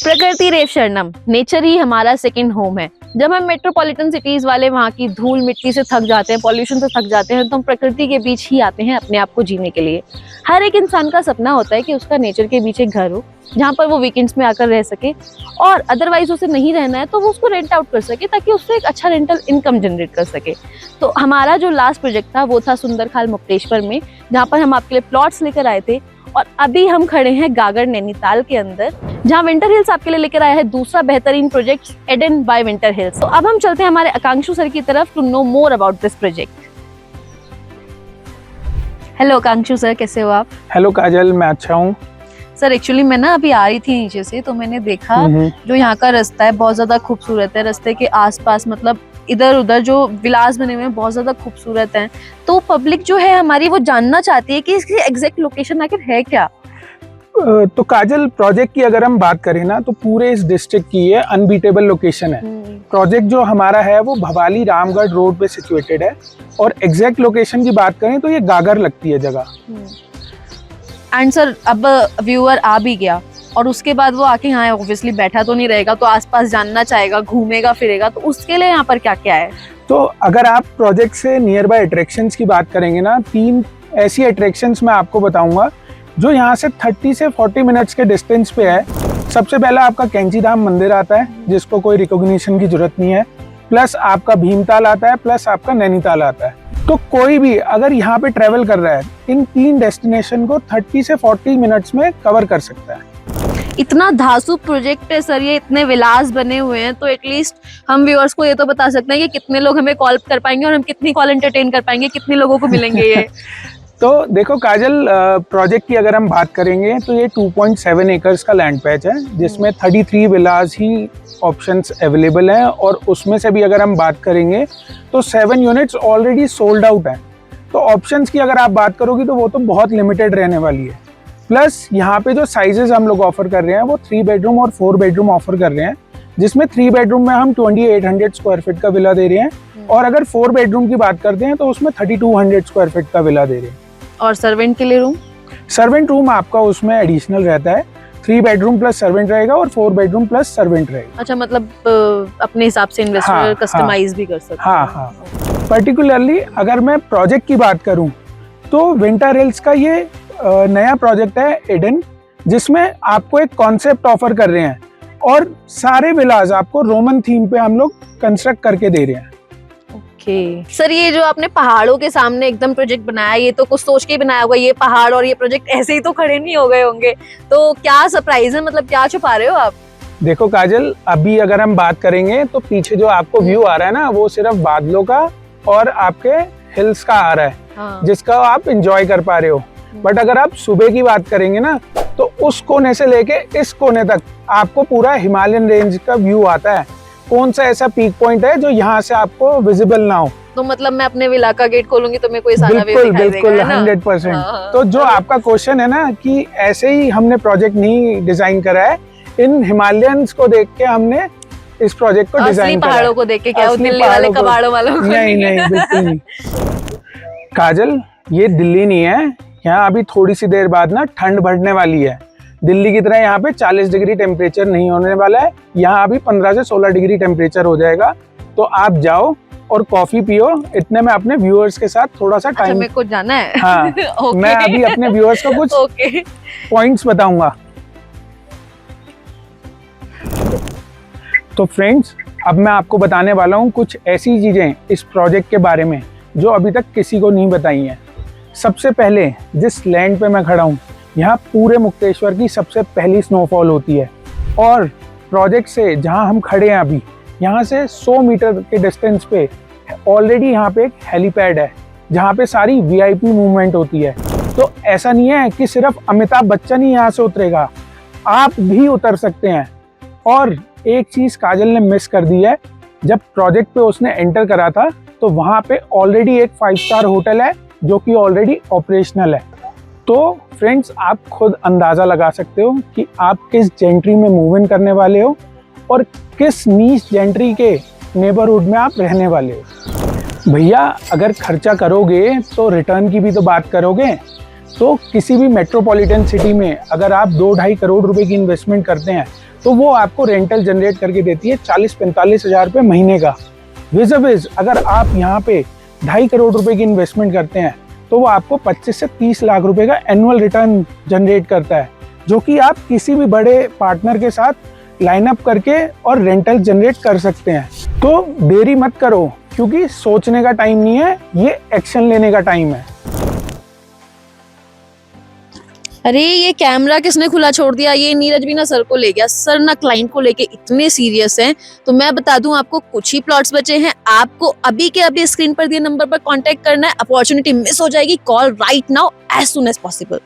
प्रकृति रेव शरणम, नेचर ही हमारा सेकंड होम है। जब हम मेट्रोपॉलिटन सिटीज वाले वहाँ की धूल मिट्टी से थक जाते हैं, पॉल्यूशन से थक जाते हैं, तो हम प्रकृति के बीच ही आते हैं अपने आप को जीने के लिए। हर एक इंसान का सपना होता है कि उसका नेचर के बीच एक घर हो जहाँ पर वो वीकेंड्स में आकर रह सके, और अदरवाइज उसे नहीं रहना है तो वो उसको रेंट आउट कर सके ताकि उससे एक अच्छा रेंटल इनकम जनरेट कर सके। तो हमारा जो लास्ट प्रोजेक्ट था वो था सुंदरखाल मुक्तेश्वर में, जहाँ पर हम आपके लिए प्लॉट्स लेकर आए थे। और अभी हम खड़े हैं गागर नैनीताल के अंदर, जहाँ विंटर हिल्स आपके लिए लेकर आया है दूसरा बेहतरीन project, Eden by Winter Hills. तो अब हम चलते हैं हमारे आकांक्षु सर की तरफ to know more about this project. Hello Akankshu sir, कैसे हो आप? हेलो काजल, मैं अच्छा हूँ। सर एक्चुअली मैं ना अभी आ रही थी नीचे से, तो मैंने देखा जो यहाँ का रास्ता है बहुत ज्यादा खूबसूरत है। रास्ते के आसपास मतलब इधर उधर जो विलास बने हुए हैं बहुत ज्यादा खूबसूरत हैं। तो पब्लिक जो है हमारी वो जानना चाहती है कि इसकी एग्जैक्ट लोकेशन आखिर है क्या। तो काजल, प्रोजेक्ट की अगर हम बात करें ना तो पूरे इस डिस्ट्रिक्ट की ये अनबीटेबल लोकेशन है। प्रोजेक्ट जो हमारा है वो भवाली रामगढ़ रोड पे सिचुएटेड है, और एग्जैक्ट लोकेशन की बात करें तो ये गागर लगती है जगह। एंड सर, अब व्यूअर आ भी गया और उसके बाद वो आके यहाँ ऑब्वियसली बैठा तो नहीं रहेगा, तो आसपास जानना चाहेगा, घूमेगा फिरेगा, तो उसके लिए यहाँ पर क्या क्या है? तो अगर आप प्रोजेक्ट से नियर बाय अट्रैक्शंस की बात करेंगे ना, 3 ऐसी अट्रैक्शंस मैं आपको बताऊंगा जो यहाँ से 30 से 40 मिनट्स के डिस्टेंस पे है। सबसे पहला आपका कैंची धाम मंदिर आता है, जिसको कोई रिकॉग्निशन की जरूरत नहीं है। प्लस आपका भीमताल आता है, प्लस आपका नैनीताल आता है। तो कोई भी अगर यहाँ पे ट्रेवल कर रहा है, इन 3 डेस्टिनेशन को 30 से 40 मिनट्स में कवर कर सकता है। इतना धांसू प्रोजेक्ट है सर, ये इतने विलास बने हुए हैं, तो एटलीस्ट हम व्यूअर्स को ये तो बता सकते हैं कि कितने लोग हमें कॉल कर पाएंगे और हम कितनी कॉल एंटरटेन कर पाएंगे, कितने लोगों को मिलेंगे ये। तो देखो काजल, प्रोजेक्ट की अगर हम बात करेंगे तो ये 2.7 एकर्स का लैंड पैच है, जिसमें 33 विलास ही ऑप्शंस अवेलेबल हैं। और उसमें से भी अगर हम बात करेंगे तो 7 यूनिट्स ऑलरेडी सोल्ड आउट हैं। तो ऑप्शंस की अगर आप बात करोगी तो वो तो बहुत लिमिटेड रहने वाली है। प्लस यहाँ पे जो साइजेस हम लोग ऑफर कर रहे हैं वो 3 बेडरूम और 4 बेडरूम ऑफर कर रहे हैं, जिसमें 3 बेडरूम में हम 2800 स्क्वायर फीट का विला दे रहे हैं, और अगर 4 बेडरूम की बात करते हैं तो उसमें 3200 स्क्वायर फीट का विला दे रहे हैं। और सर्वेंट के लिए रूम? सर्वेंट रूम आपका उसमें एडिशनल रहता है। 3 बेडरूम प्लस सर्वेंट रहेगा और 4 बेडरूम प्लस सर्वेंट रहेगा। अच्छा, मतलब अपने हिसाब से इन्वेस्टर कस्टमाइज भी कर सकते हैं। हाँ। पर्टिकुलरली अगर मैं प्रोजेक्ट की बात करूं तो विंटर हिल्स का ये नया प्रोजेक्ट है एडन, जिसमें आपको एक कॉन्सेप्ट ऑफर कर रहे हैं, और सारे विलास आपको रोमन थीम पे हम लोग कंस्ट्रक्ट करके दे रहे हैं। सर, ये जो आपने पहाड़ों के सामने एकदम प्रोजेक्ट बनाया, ये तो कुछ सोच के ही बनाया होगा। ये पहाड़ और ये प्रोजेक्ट ऐसे ही तो खड़े नहीं हो गए होंगे, तो क्या सरप्राइज है, मतलब क्या छुपा रहे हो आप? देखो काजल, अभी अगर हम बात करेंगे तो पीछे जो आपको व्यू आ रहा है ना, वो सिर्फ बादलों का और आपके हिल्स का आ रहा है। हाँ। जिसका आप एंजॉय कर पा रहे हो। बट अगर आप सुबह की बात करेंगे ना तो उस कोने से लेके इस कोने तक आपको पूरा हिमालयन रेंज का व्यू आता है। कौन सा ऐसा पीक पॉइंट है जो यहाँ से आपको विजिबल ना हो? तो मतलब मैं अपने विला का गेट खोलूंगी तो मेरे को ये सारा व्यू दिखाई देगा, बिल्कुल 100%। तो जो आपका क्वेश्चन है ना कि ऐसे ही हमने प्रोजेक्ट नहीं डिजाइन करा है, इन हिमालयंस को देख के हमने इस प्रोजेक्ट को डिजाइन करा है। पहाड़ों को देख के क्या दिल्ली वाले कबाड़ों वालों को? नहीं, बिल्कुल नहीं। काजल, ये दिल्ली नहीं है। यहाँ अभी थोड़ी सी देर बाद ना ठंड बढ़ने वाली है। दिल्ली की तरह यहाँ पे 40 डिग्री टेम्परेचर नहीं होने वाला है। यहाँ अभी 15 से 16 डिग्री टेम्परेचर हो जाएगा। तो आप जाओ और कॉफी पियो। इतने में अपने व्यूअर्स के साथ थोड़ा सा टाइम मेरे को जाना है। हाँ। मैं अभी अपने व्यूअर्स को कुछ पॉइंट्स बताऊंगा। तो फ्रेंड्स, अब मैं आपको बताने वाला हूँ कुछ ऐसी चीजें इस प्रोजेक्ट के बारे में जो अभी तक किसी को नहीं बताई हैं। सबसे पहले जिस लैंड पे मैं खड़ा हूँ, यहाँ पूरे मुक्तेश्वर की सबसे पहली स्नोफॉल होती है। और प्रोजेक्ट से जहाँ हम खड़े हैं अभी, यहाँ से 100 मीटर के डिस्टेंस पे ऑलरेडी यहाँ पे एक हेलीपैड है, जहाँ पे सारी वीआईपी मूवमेंट होती है। तो ऐसा नहीं है कि सिर्फ अमिताभ बच्चन ही यहाँ से उतरेगा, आप भी उतर सकते हैं। और एक चीज़ काजल ने मिस कर दी है, जब प्रोजेक्ट पे उसने एंटर करा था तो वहाँ पे ऑलरेडी एक 5 स्टार होटल है जो कि ऑलरेडी ऑपरेशनल है। तो फ्रेंड्स, आप खुद अंदाज़ा लगा सकते हो कि आप किस जेंट्री में मूव इन करने वाले हो और किस नीच जेंट्री के नेबरहुड में आप रहने वाले हो। भैया, अगर खर्चा करोगे तो रिटर्न की भी तो बात करोगे। तो किसी भी मेट्रोपॉलिटन सिटी में अगर आप 2-2.5 करोड़ रुपए की इन्वेस्टमेंट करते हैं तो वो आपको रेंटल जनरेट करके देती है 40-45 हज़ार रुपये महीने का। विज़ अगर आप यहाँ पे 2.5 करोड़ रुपए की इन्वेस्टमेंट करते हैं तो वो आपको 25 से 30 लाख रुपए का एनुअल रिटर्न जनरेट करता है, जो कि आप किसी भी बड़े पार्टनर के साथ लाइन अप करके और रेंटल जनरेट कर सकते हैं। तो देरी मत करो, क्योंकि सोचने का टाइम नहीं है, ये एक्शन लेने का टाइम है। अरे ये कैमरा किसने खुला छोड़ दिया? ये नीरज भी ना सर को ले गया। सर ना क्लाइंट को लेके इतने सीरियस हैं। तो मैं बता दूं, आपको कुछ ही प्लॉट्स बचे हैं। आपको अभी के अभी स्क्रीन पर दिए नंबर पर कांटेक्ट करना है। अपॉर्चुनिटी मिस हो जाएगी। Call right now as soon as possible.